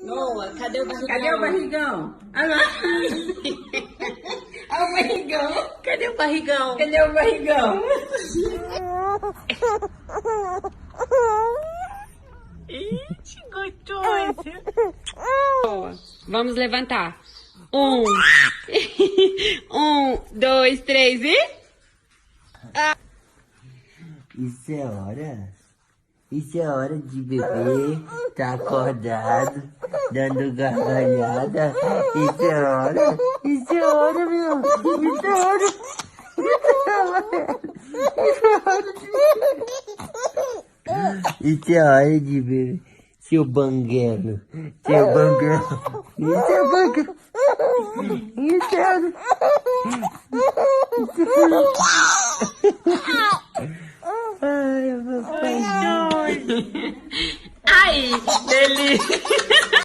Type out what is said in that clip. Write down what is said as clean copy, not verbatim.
Noah, cadê o barrigão? Cadê o barrigão? Olha lá. Olha o barrigão. Cadê o barrigão? Cadê o barrigão? Ixi, gostoso. Boa. Vamos levantar. 1, 2, 3 e... Isso é hora? Isso é hora de beber, tá acordado, dando gargalhada. Isso é hora? Isso é hora, meu. Isso é hora. Isso é hora de beber. Seu banguelo. Seu banguelo. Isso é banguelo. Isso é hora. Ai, eu vou fazer. Ai, delícia.